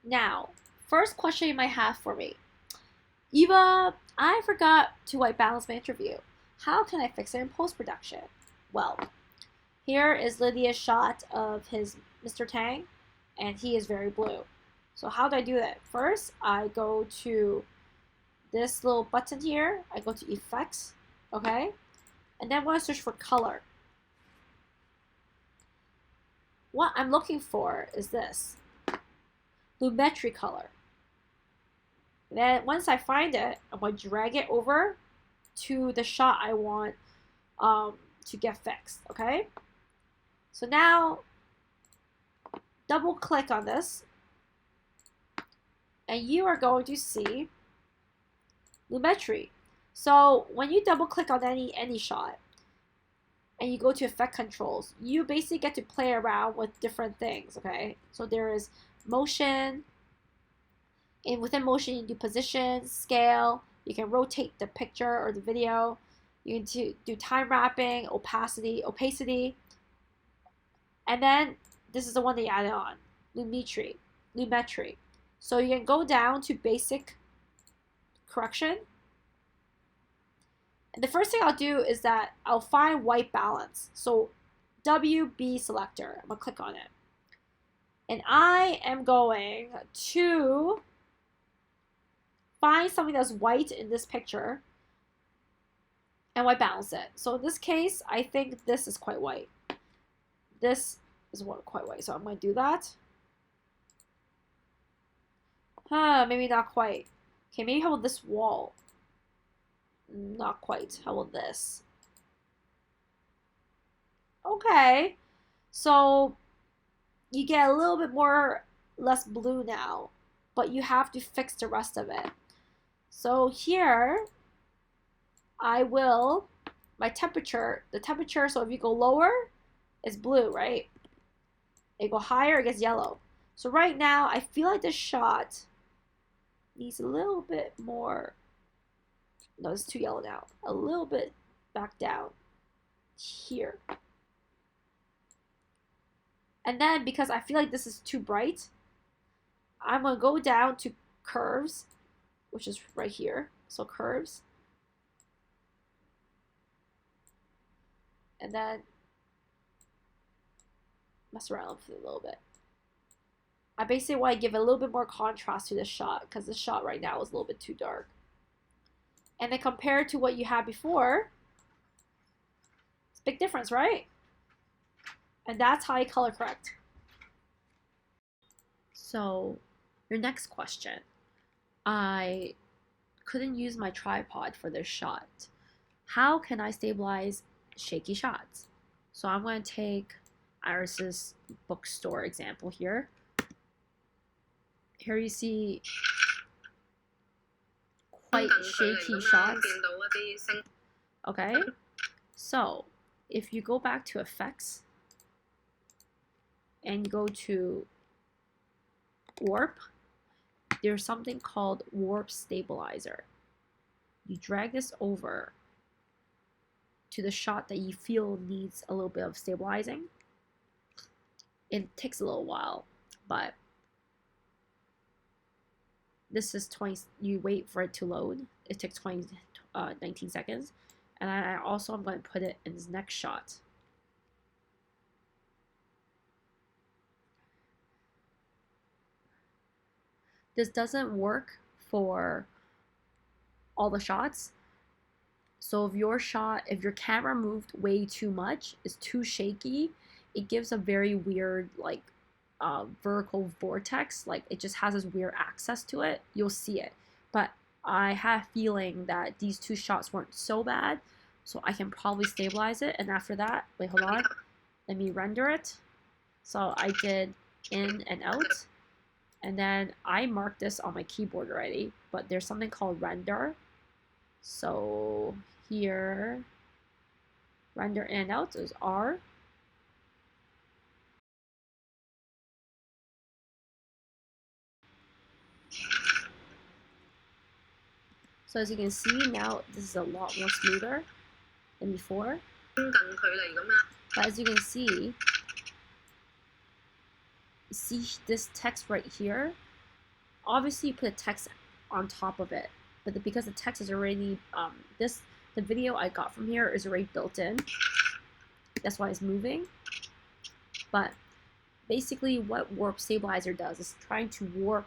Now, first question you might have for me. Eva, I forgot to white balance my interview. How can I fix it in post-production? Well, here is Lydia's shot of his Mr. Tang, and he is very blue. So how do I do that? First, I go to this little button here. I go to Effects, okay? And then I want to search for color. What I'm looking for is this, Lumetri color. Then once I find it, I'm going to drag it over to the shot I want to get fixed, okay? So now, double click on this, and you are going to see Lumetri. So when you double click on any shot, and you go to effect controls, you basically get to play around with different things, okay? So there is motion, and within motion you do position, scale, you can rotate the picture or the video, you can do time wrapping, opacity, and then this is the one that you added on, Lumetri. So you can go down to basic correction. And the first thing I'll do is that I'll find white balance. So WB selector, I'm gonna click on it. And I am going to find something that's white in this picture and white balance it. So in this case, I think this is quite white. This is quite white, so I'm going to do that. Maybe not quite. Okay, maybe how about this wall? Not quite. How about this? Okay, so you get a little bit less blue now, but you have to fix the rest of it. So here, the temperature, so if you go lower, it's blue, right? If you go higher, it gets yellow. So right now, I feel like this shot needs a little bit more, no, it's too yellow now. A little bit back down here. And then because I feel like this is too bright, I'm gonna go down to curves, which is right here. So curves. And then mess around with it a little bit. I basically want to give a little bit more contrast to this shot because this shot right now is a little bit too dark. And then compared to what you had before, it's a big difference, right? And that's how you color correct. So, your next question. I couldn't use my tripod for this shot. How can I stabilize shaky shots? So I'm going to take Iris's bookstore example here. Here you see quite shaky shots. Okay, so if you go back to effects and go to warp, there's something called warp stabilizer. You drag this over to the shot that you feel needs a little bit of stabilizing. It takes a little while, but this is 20, you wait for it to load. It takes 19 seconds. And I also am going to put it in this next shot. This doesn't work for all the shots. So if your camera moved way too much, it's too shaky, it gives a very weird like vertical vortex, like it just has this weird access to it. You'll see it, but I have a feeling that these two shots weren't so bad, so I can probably stabilize it. And after that, wait, hold on, let me render it. So I did in and out, and then I marked this on my keyboard already, but there's something called render. So here, render in and out is R. So as you can see now, this is a lot more smoother than before. But as you can see this text right here, Obviously, you put the text on top of it, but because the text is already the video I got from here is already built in. That's why it's moving. But basically, what warp stabilizer does is trying to warp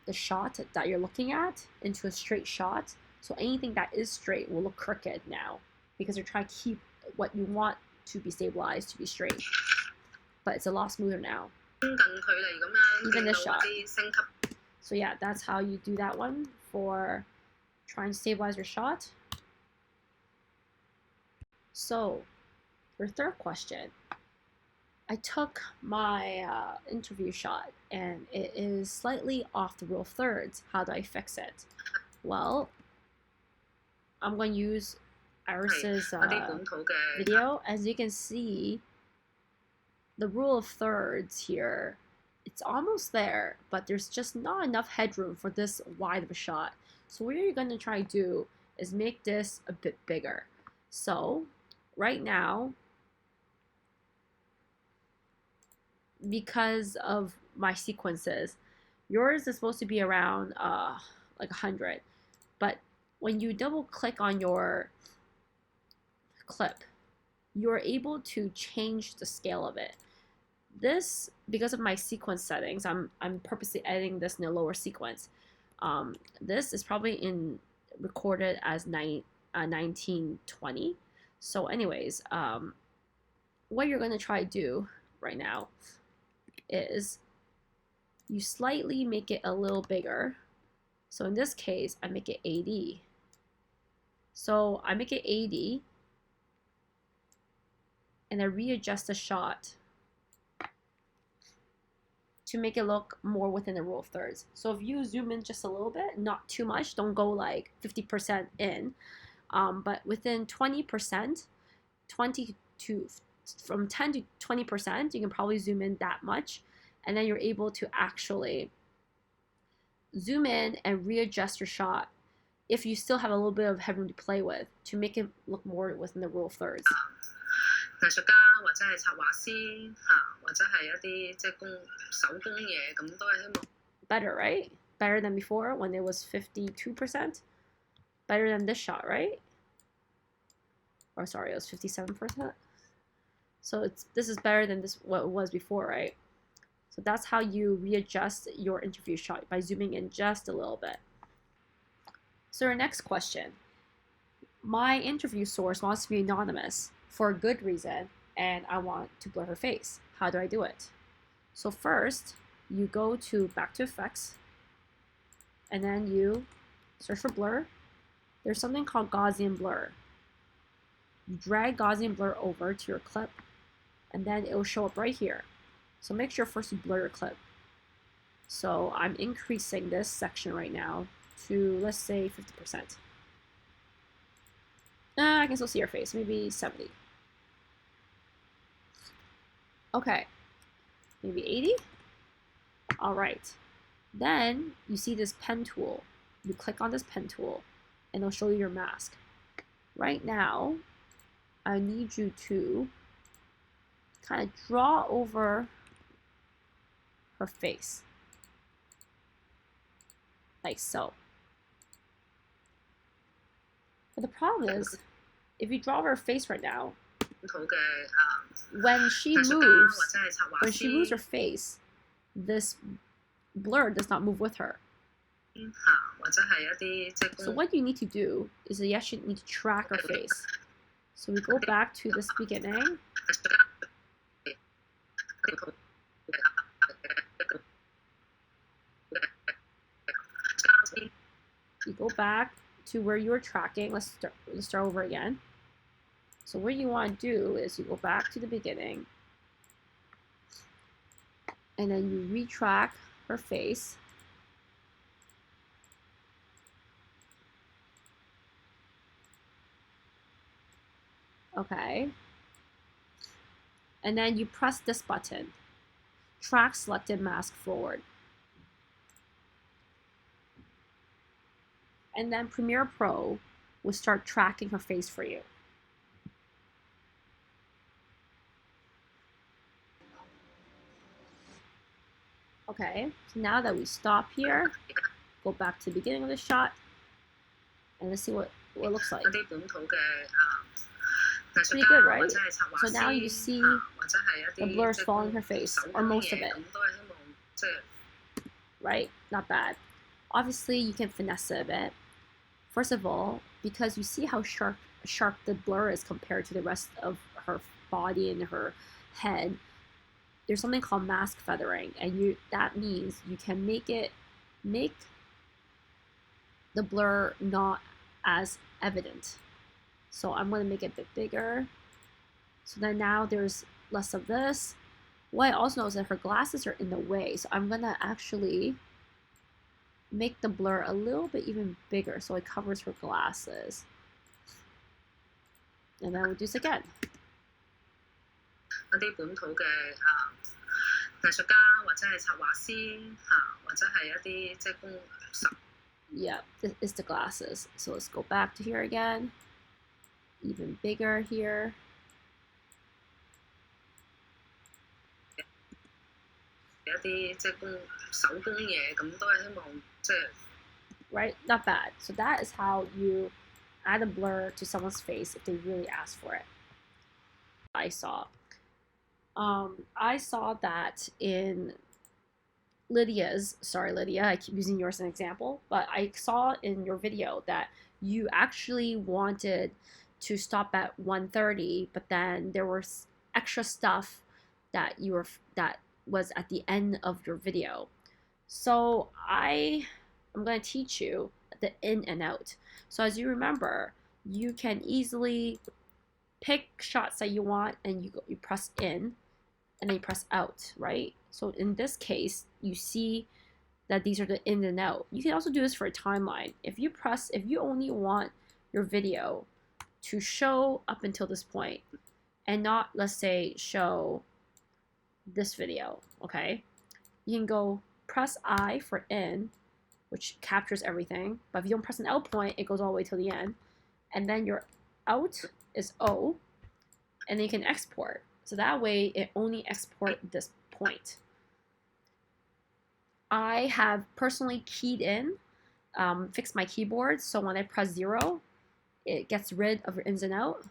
the shot that you're looking at into a straight shot. So anything that is straight will look crooked now because you're trying to keep what you want to be stabilized to be straight. But it's a lot smoother now. Even this shot. So yeah, that's how you do that one for trying to stabilize your shot. So, for third question, I took my interview shot and it is slightly off the rule of thirds. How do I fix it? Well, I'm going to use Iris's video. As you can see, the rule of thirds here, it's almost there, but there's just not enough headroom for this wide of a shot. So what you're going to try to do is make this a bit bigger. So right now, because of my sequences, yours is supposed to be around like 100, but when you double click on your clip, you're able to change the scale of it. This, because of my sequence settings, I'm purposely editing this in a lower sequence. This is probably recorded as 1920. So anyways, what you're going to try to do right now is you slightly make it a little bigger. So in this case, I make it 80. So I make it 80 and I readjust the shot to make it look more within the rule of thirds. So if you zoom in just a little bit, not too much, don't go like 50% in, but within 20%, from 10 to 20%, you can probably zoom in that much, and then you're able to actually zoom in and readjust your shot if you still have a little bit of headroom to play with to make it look more within the rule of thirds. Better, right? Better than before when it was 52%. Better than this shot, right? Or sorry, it was 57%. So this is better than what it was before, right? So that's how you readjust your interview shot, by zooming in just a little bit. So our next question. My interview source wants to be anonymous for a good reason, and I want to blur her face. How do I do it? So first, you go to back to effects, and then you search for blur. There's something called Gaussian blur. You drag Gaussian blur over to your clip, and then it will show up right here. So make sure first you blur your clip. So I'm increasing this section right now to, let's say, 50%. I can still see your face, maybe 70. Okay, maybe 80. All right, then you see this pen tool. You click on this pen tool and it'll show you your mask. Right now, I need you to kind of draw over her face, like so. But the problem is, if you draw over her face right now, when she moves her face, this blur does not move with her. So what you need to do is you actually need to track her face. So we go back to this beginning. You go back to where you were tracking. Let's start over again. So what you want to do is you go back to the beginning, and then you retrack her face. Okay. And then you press this button, track selected mask forward. And then Premiere Pro will start tracking her face for you. Okay, so now that we stop here, go back to the beginning of the shot, and let's see what it looks like. Pretty good, right? So now you see the blur is falling in her face, or most of it. Right? Not bad. Obviously, you can finesse it a bit. First of all, because you see how sharp the blur is compared to the rest of her body and her head, there's something called mask feathering, and that means you can make the blur not as evident. So I'm going to make it a bit bigger. So then now there's less of this. What I also know is that her glasses are in the way, so I'm going to actually make the blur a little bit even bigger so it covers her glasses. And then reduce again. Yeah, this is the glasses. So let's go back to here again. Even bigger here. Right? Not bad. So that is how you add a blur to someone's face if they really ask for it. I saw that in Lydia's, sorry Lydia, I keep using yours as an example, but I saw in your video that you actually wanted to stop at 1:30, but then there was extra stuff that was at the end of your video. So I'm going to teach you the in and out. So as you remember, you can easily pick shots that you want, and you press in, and then you press out, right? So in this case, you see that these are the in and out. You can also do this for a timeline. If you only want your video to show up until this point, and not, let's say, show this video, okay? You can go press I for in, which captures everything. But if you don't press an out point, it goes all the way till the end. And then your out is O, and then you can export. So that way, it only exports this point. I have personally keyed in, fixed my keyboard, so when I press 0, it gets rid of your ins and out.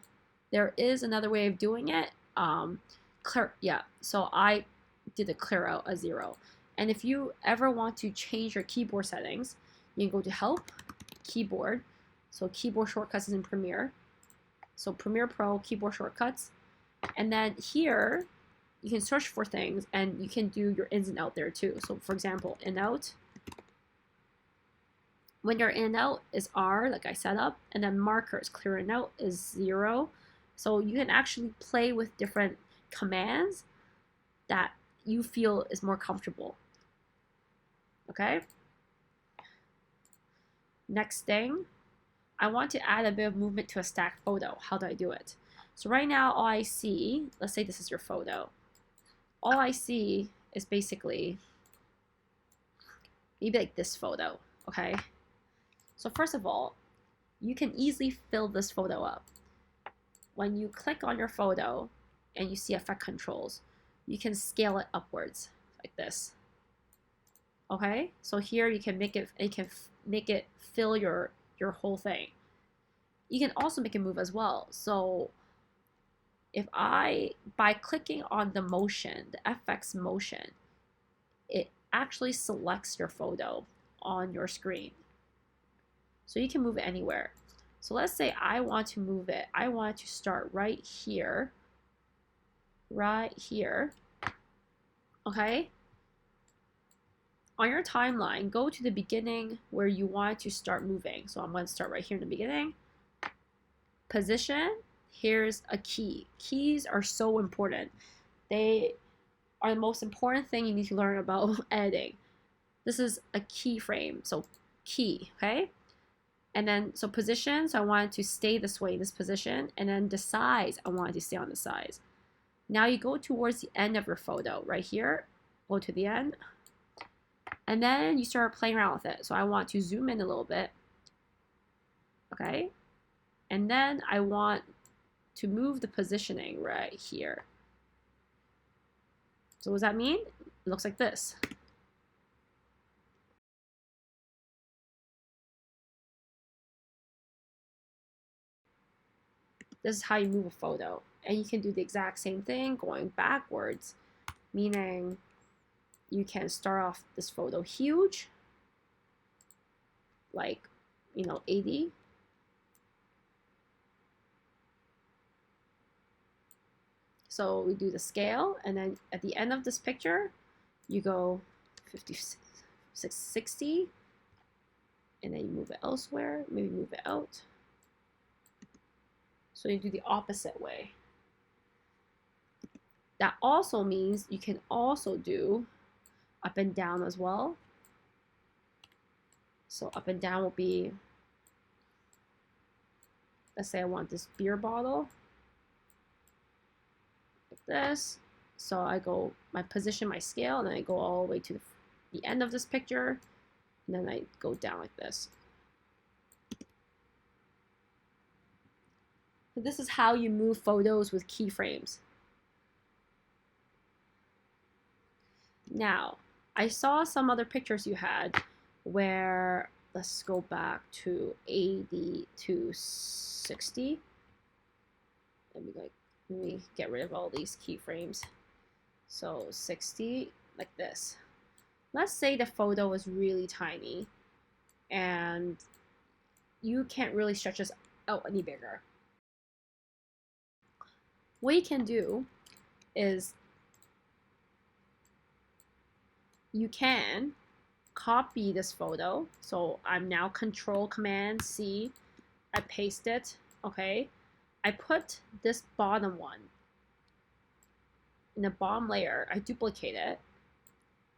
There is another way of doing it. So I did a clear out a 0. And if you ever want to change your keyboard settings, you can go to Help, Keyboard. So keyboard shortcuts is in Premiere. So Premiere Pro, keyboard shortcuts. And then here, you can search for things, and you can do your ins and out there too. So for example, in out. When your in and out is R, like I set up, and then markers, clear and out is 0. So you can actually play with different commands that you feel is more comfortable. Okay? Next thing, I want to add a bit of movement to a stacked photo. How do I do it? So right now, all I see, let's say this is your photo. All I see is basically maybe like this photo, okay? So first of all, you can easily fill this photo up. When you click on your photo and you see effect controls, you can scale it upwards like this. Okay? So here you can make it fill your whole thing. You can also make it move as well. So by clicking on the motion, the FX motion, it actually selects your photo on your screen. So you can move it anywhere. So let's say I want to move it. I want to start right here. Okay? On your timeline, go to the beginning where you want to start moving. So I'm going to start right here in the beginning. Position. Here's a key. Keys are so important. They are the most important thing you need to learn about editing. This is a keyframe, so key, okay? And then, so position, so I want it to stay this way, this position. And then the size, I want it to stay on the size. Now you go towards the end of your photo, right here. Go to the end. And then you start playing around with it. So I want to zoom in a little bit. Okay? And then I want to move the positioning right here. So what does that mean? It looks like this. This is how you move a photo. And you can do the exact same thing going backwards, meaning you can start off this photo huge, like, 80. So we do the scale, and then at the end of this picture, you go 56, 60, and then you move it elsewhere, maybe move it out. So you do the opposite way. That also means you can also do up and down as well. So up and down will be, let's say I want this beer bottle, like this. So I position my scale, and then I go all the way to the end of this picture, and then I go down like this. So this is how you move photos with keyframes. Now, I saw some other pictures you had where, let's go back to 80 to 60. Let me get rid of all these keyframes. So 60, like this. Let's say the photo is really tiny and you can't really stretch this out any bigger. What you can do is you can copy this photo. So I'm now Control-Command-C. I paste it, okay? I put this bottom one in the bottom layer. I duplicate it.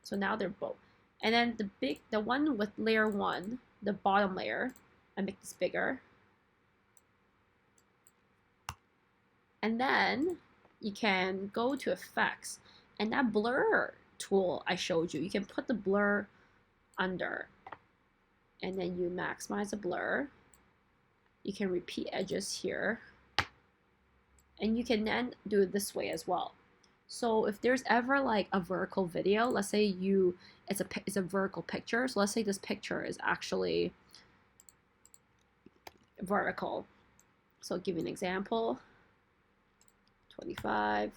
So now they're both. And then the one with layer 1, the bottom layer, I make this bigger. And then you can go to effects, and that blur tool I showed you can put the blur under, and then you maximize the blur. You can repeat edges here, and you can then do it this way as well. So if there's ever like a vertical video, let's say it's a vertical picture. So let's say this picture is actually vertical. So I'll give you an example. 25.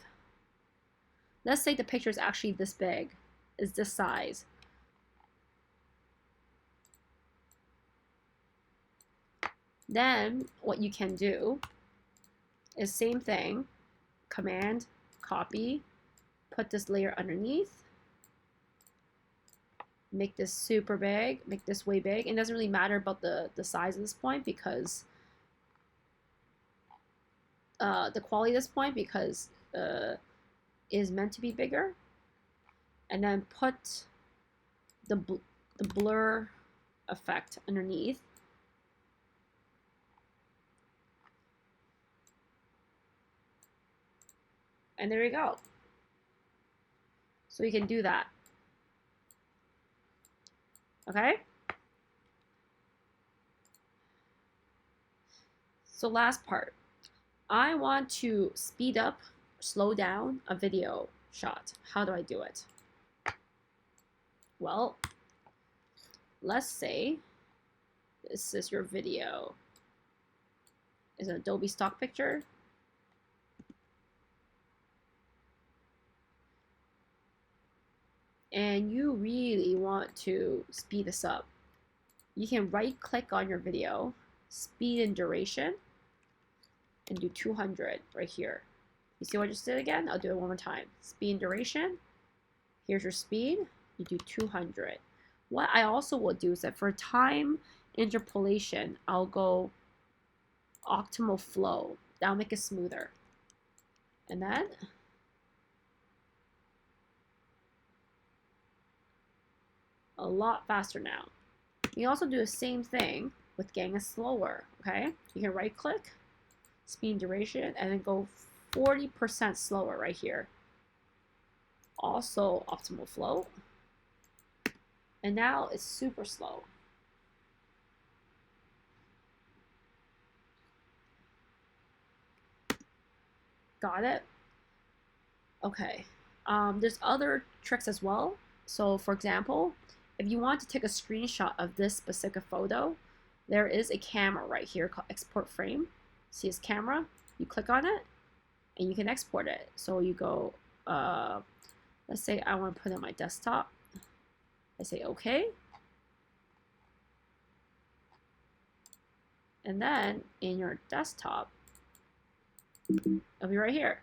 Let's say the picture is actually this big, is this size. Then what you can do is same thing, Command, copy, put this layer underneath, make this super big, make this way big. It doesn't really matter about the size at this point because the quality at this point because is meant to be bigger. And then put the blur effect underneath. And there you go. So you can do that. Okay? So last part. I want to speed up, slow down a video shot. How do I do it? Well, let's say this is your video. It's an Adobe stock picture. And you really want to speed this up. You can right click on your video, speed and duration, and do 200 right here. You see what I just did again? I'll do it one more time. Speed and duration. Here's your speed. You do 200. What I also will do is that for time interpolation, I'll go optimal flow. That'll make it smoother. And then a lot faster now. You can also do the same thing with getting it slower, okay? You can right click, speed and duration, and then go 40% slower right here. Also optimal flow. And now it's super slow. Got it? Okay. There's other tricks as well. So for example, if you want to take a screenshot of this specific photo, there is a camera right here called export frame. See this camera? you click on it, and you can export it. So you go, let's say I want to put it on my desktop. I say OK. And then in your desktop, it'll be right here.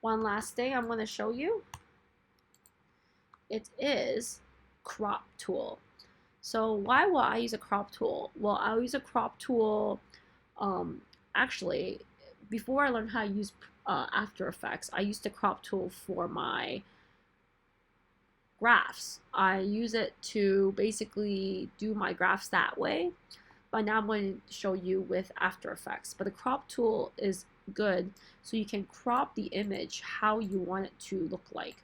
One last thing I'm going to show you. It is crop tool. So why will I use a crop tool? Well, I'll use a crop tool. Actually, before I learned how to use After Effects, I used the crop tool for my graphs. I use it to basically do my graphs that way. But now I'm going to show you with After Effects. But the crop tool is good, so you can crop the image how you want it to look like.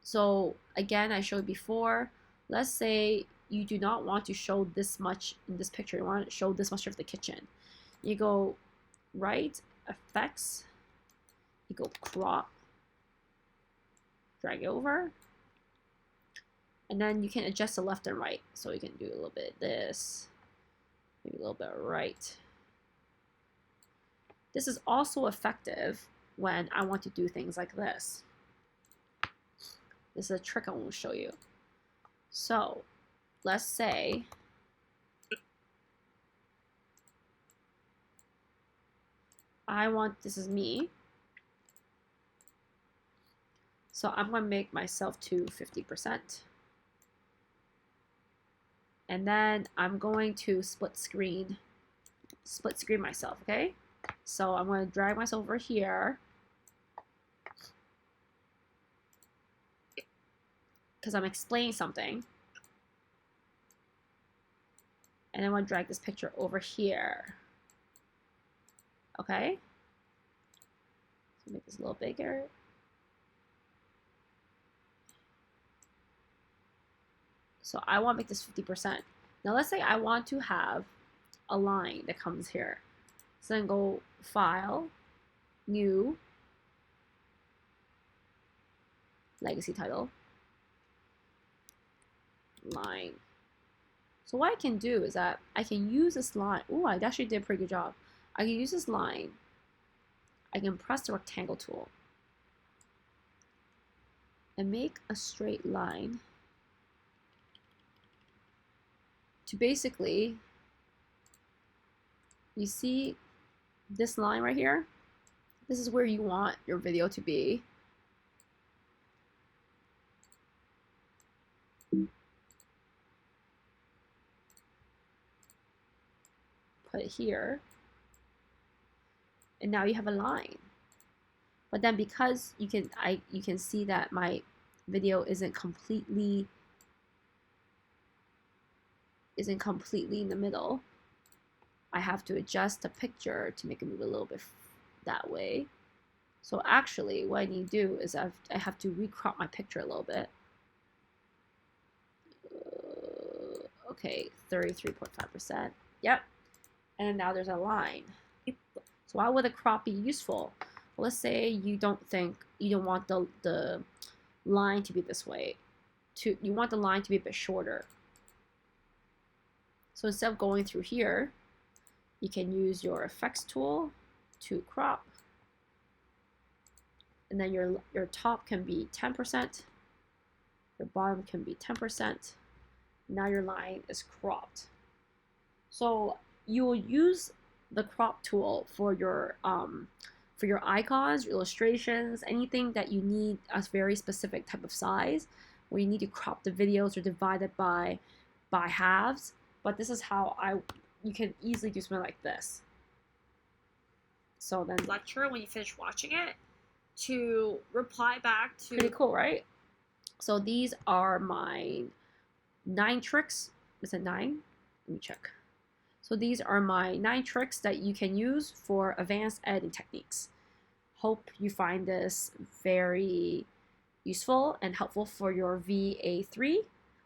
So again, I showed before, let's say you do not want to show this much in this picture. You want to show this much of the kitchen. You go right, effects, you go crop, drag it over, and then you can adjust the left and right. So you can do a little bit of this, maybe a little bit of right. This is also effective when I want to do things like this. This is a trick I want to show you. So let's say I want, this is me. So I'm going to make myself to 50%. And then I'm going to split screen myself, okay? So I'm going to drag myself over here, because I'm explaining something. And I want to drag this picture over here. Okay? So make this a little bigger. So I want to make this 50%. Now let's say I want to have a line that comes here. So then go File, New, Legacy Title, Line. So what I can do is that I can use this line. Ooh, I actually did a pretty good job. I can use this line. I can press the rectangle tool and make a straight line to basically, you see this line right here? This is where you want your video to be. Put it here. And now you have a line. But then because you can see that my video isn't completely in the middle, I have to adjust the picture to make it move a little bit that way. So actually what I need to do is I have to recrop my picture a little bit. Okay, 33.5%. Yep. And now there's a line. So why would a crop be useful? Well, let's say you don't want the line to be this way. You want the line to be a bit shorter. So instead of going through here, you can use your effects tool to crop. And then your top can be 10%. Your bottom can be 10%. Now your line is cropped. So you will use the crop tool for your icons, your illustrations, anything that you need a very specific type of size, where you need to crop the videos or divide it by halves. But this is how you can easily do something like this. So then lecture when you finish watching it to reply back to. Pretty cool, right? So these are my 9 tricks. Is it 9? Let me check. So these are my 9 tricks that you can use for advanced editing techniques. Hope you find this very useful and helpful for your VA3,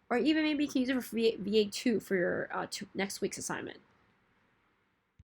or even maybe you can use it for VA2 for your next week's assignment.